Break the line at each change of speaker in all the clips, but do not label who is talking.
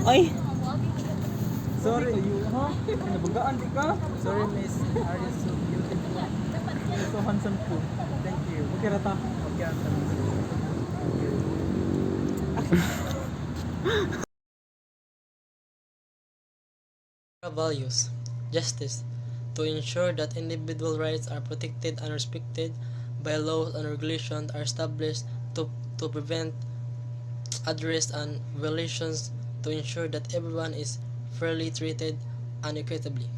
Ay,
Sorry, you, ha? Nabagaan di ka? Sorry, miss. Are you so beautiful? You're so handsome too. Thank you. Okay, rata. Okay, rata.
Values justice to ensure that individual rights are protected and respected by laws and regulations are established to prevent address and violations to ensure that everyone is fairly treated and equitably.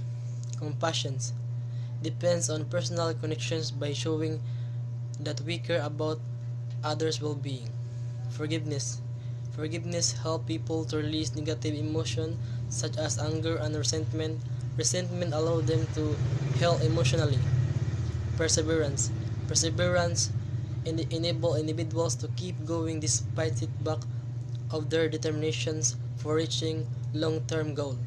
Compassion depends on personal connections by showing that we care about others' well-being. Forgiveness. Forgiveness helps people to release negative emotions such as anger and resentment. Resentment allows them to heal emotionally. Perseverance. Perseverance enable individuals to keep going despite setback of their determinations for reaching long-term goal.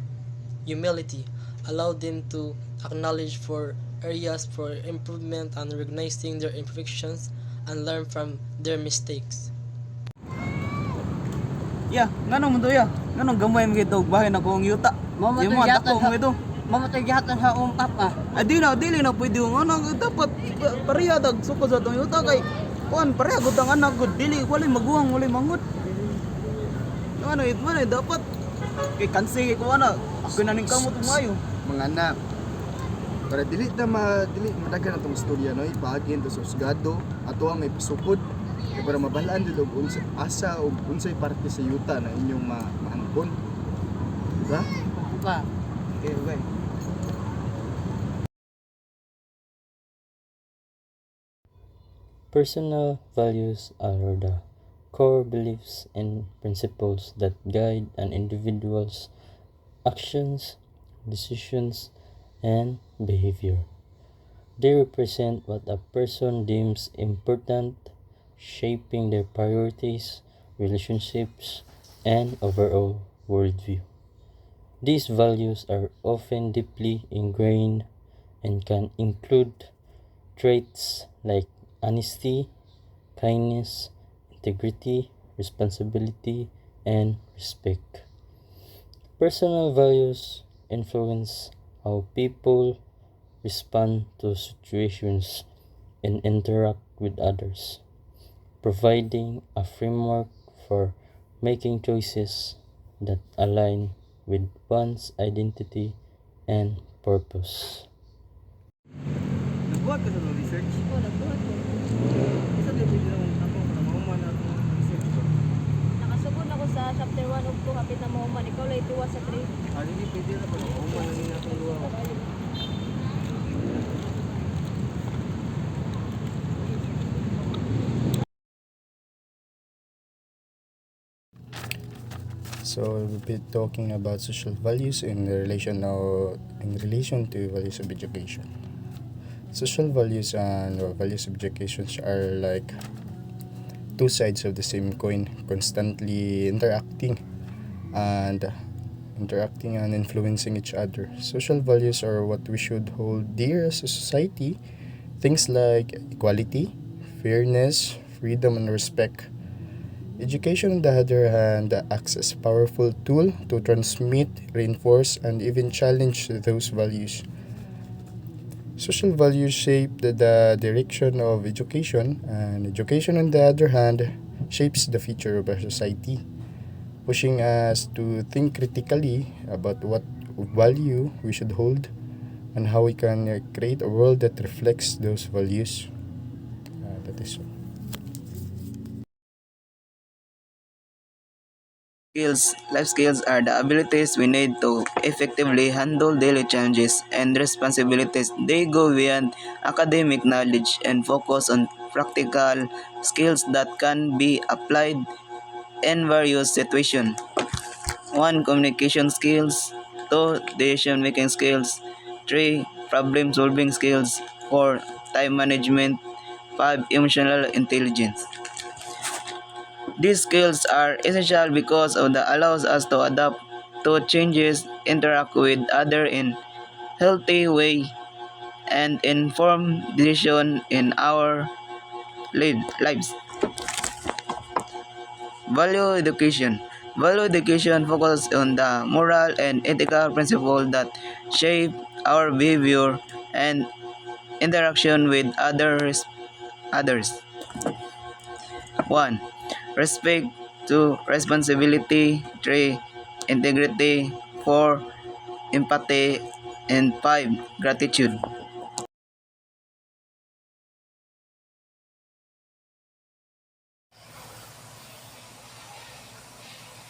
Humility allow them to acknowledge for areas for improvement and recognizing their imperfections and learn from their mistakes.
Ya, nganong mundo ya? Nganong gamay mo gito bahay na kong yuta?
mamatay
Yung mga
gihatan
dako
ha.
mo ito.
Mamatay gihatan ha papa.
Dili na pwede yung anak dapat pareha dag suko sa tong yuta kay kuan pareha gud ang anak gud dili walay maguwang walay mangut. Ano it man dapat kay kansi ko ana kinaning kamo tumayo.
Mga anak, para dili madagan atong istorya no, ipaagin to sa husgado ato ang may pasukod kay para mabalaan dito unsa asa o unsay parte sa yuta na inyong maangkon. Diba?
Pa.
Okay.
Personal values are the core beliefs and principles that guide an individual's actions, decisions, and behavior. They represent what a person deems important, shaping their priorities, relationships, and overall worldview. These values are often deeply ingrained and can include traits like honesty, kindness, integrity, responsibility, and respect. Personal values influence how people respond to situations and interact with others, providing a framework for making choices that align with one's identity and purpose.
Nagbuhat ka sa research.
Oh, nagbuhat ko.
Isa din pwede na ako na mahuman na itong research ko.
Nakasugod ako sa chapter 1 ug 2 hapit na mahuman ikaw lay tuwa sa 3.
Hindi pwede na ko na mahuman na nila itong luwa.
So we'll be talking about social values in relation to values of education. Social values and values of education are like two sides of the same coin, constantly and influencing each other. Social values are what we should hold dear as a society. Things like equality, fairness, freedom, and respect. Education, on the other hand, acts as a powerful tool to transmit, reinforce, and even challenge those values. Social values shape the direction of education, and education, on the other hand, shapes the future of our society, pushing us to think critically about what value we should hold and how we can create a world that reflects those values. That is all.
Life skills are the abilities we need to effectively handle daily challenges and responsibilities. They go beyond academic knowledge and focus on practical skills that can be applied in various situations. 1. Communication skills. 2. Decision making skills. 3. Problem solving skills. 4. Time management. 5. Emotional intelligence. These skills are essential because of the allows us to adapt to changes, interact with others in healthy way, and inform decision in our lives. Value education. Value education focuses on the moral and ethical principles that shape our behavior and interaction with others. 1. Respect. 2. Responsibility. 3. Integrity. 4. Empathy. And 5. Gratitude.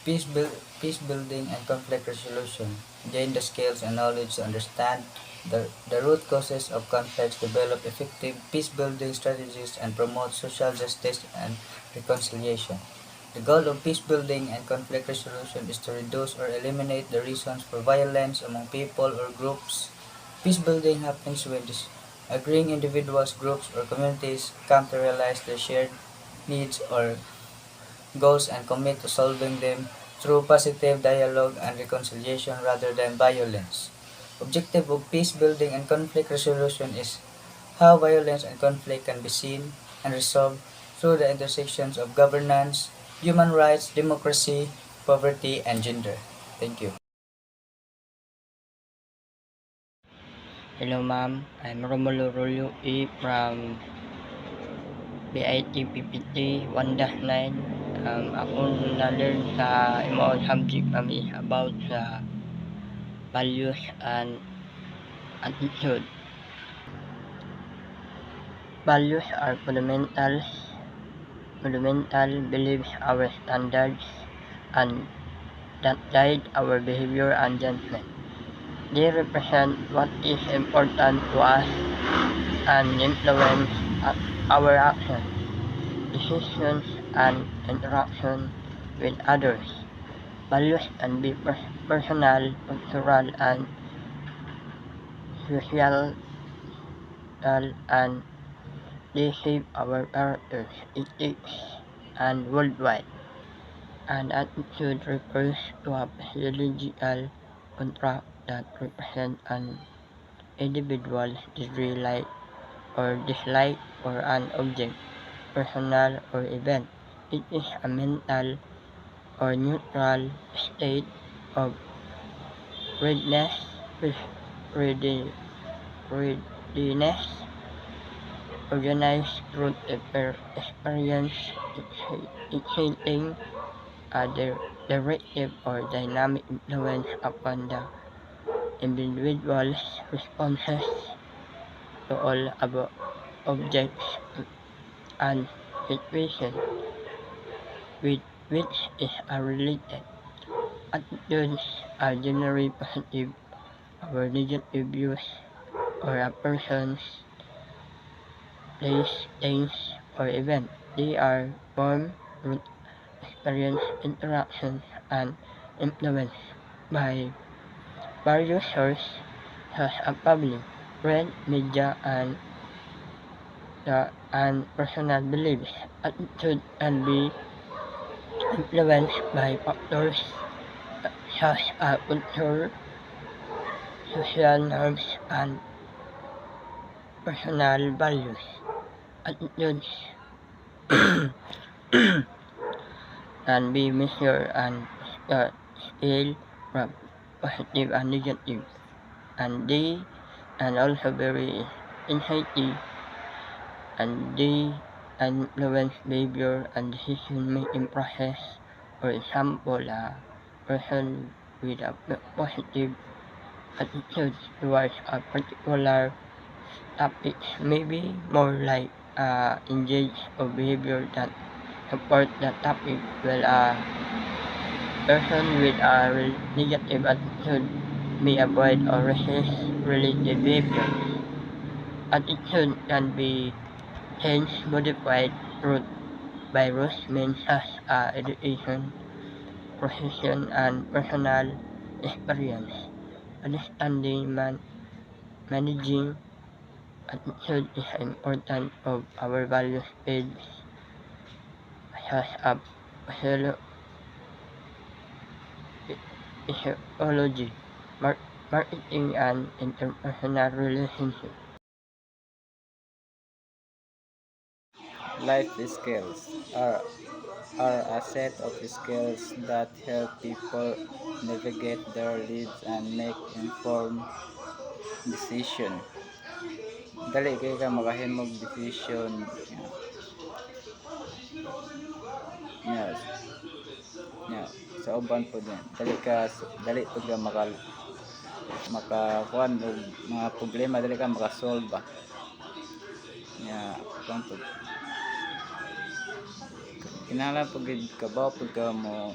Peace building and conflict resolution. Gain the skills and knowledge to understand the root causes of conflicts, develop effective peace building strategies, and promote social justice and reconciliation. The goal of peace building and conflict resolution is to reduce or eliminate the reasons for violence among people or groups. Peace building happens when agreeing individuals, groups, or communities come to realize their shared needs or goals and commit to solving them through positive dialogue and reconciliation rather than violence. Objective of peace building and conflict resolution is how violence and conflict can be seen and resolved through the intersections of governance, human rights, democracy, poverty, and gender. Thank you.
Hello ma'am, I'm Romulo Rolyo E from BIT PPT 1-9. Ako na-learn sa imo subject mami about sa values and attitude. Values are fundamental beliefs, our standards, and that guide our behavior and judgment. They represent what is important to us and influence our actions, decisions, and interaction with others. Values can be personal, cultural, and social, and they shape our character, ethics, and worldwide. An attitude refers to a psychological contract that represents an individual's dislike or dislike for an object, personal, or event. It is a mental or neutral state of readiness, ready, readiness, organized through experience, exciting a directive or dynamic influence upon the individual's responses to all about objects and situations with which is related. Attitudes are generally positive or negative views or a person's place, things, or event. They are formed through experience, interactions, and influenced by various sources such as public, print, media, and personal beliefs. Attitude can be influenced by factors such as culture, social norms, and personal values. Attitudes can be measured and scaled from positive and negative, and they and also very insighty, and they influence behavior and decision making process. For example, a person with a positive attitude towards a particular topic may be more like engage of behavior that support the topic, while a person with a negative attitude may avoid or resist related behavior. Attitude can be changed, modified through various means such as education, profession, and personal experience. Understanding managing attitude is important of our values page such as physiology, marketing, and interpersonal relationships.
Life skills are are a set of skills that help people navigate their lives and make informed decision. Dali kay ka makahimog decision nga nga sa uban po din. Dali pud ka makakuan og mga problema, dali ka makasolve ba. Nga kuan pud kinahanglan pud gid kabaw pud ka mo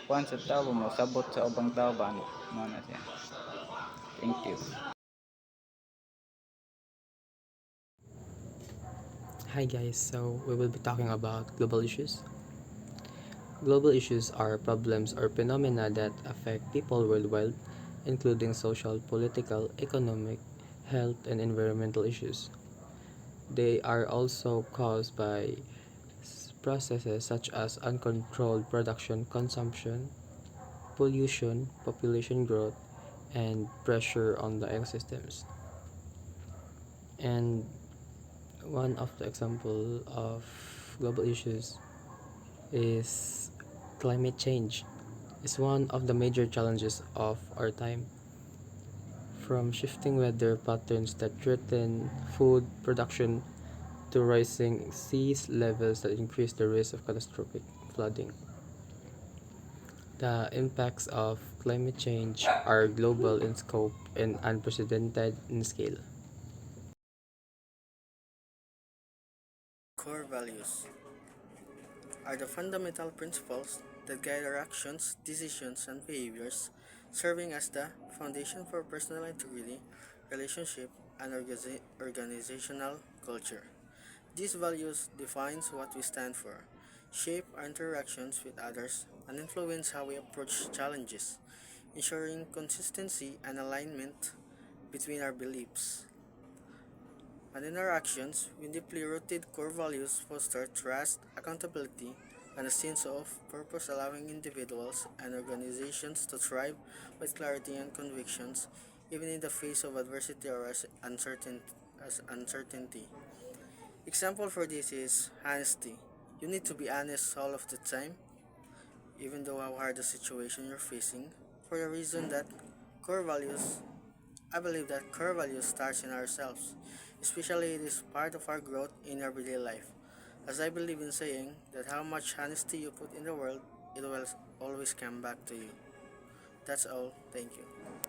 kuan sa tao, mo sabot sa ubang tao ba ano. Mao na siya. Thank you.
Hi guys, so we will be talking about global issues. Global issues are problems or phenomena that affect people worldwide, including social, political, economic, health, and environmental issues. They are also caused by processes such as uncontrolled production, consumption, pollution, population growth, and pressure on the ecosystems. And one of the example of global issues is climate change. Is one of the major challenges of our time. From shifting weather patterns that threaten food production to rising sea levels that increase the risk of catastrophic flooding. The impacts of climate change are global in scope and unprecedented in scale. Core values are the fundamental principles that guide our actions, decisions, and behaviors, serving as the foundation for personal integrity, relationship, and organizational culture. These values define what we stand for, shape our interactions with others, and influence how we approach challenges, ensuring consistency and alignment between our beliefs and in our actions. When deeply rooted core values foster trust, accountability, and a sense of purpose, allowing individuals and organizations to thrive with clarity and convictions, even in the face of adversity or uncertainty. Example for this is honesty. You need to be honest all of the time, even though how hard the situation you're facing, for the reason that core values I believe that core value starts in ourselves, especially it is part of our growth in everyday life. As I believe in saying that how much honesty you put in the world, it will always come back to you. That's all. Thank you.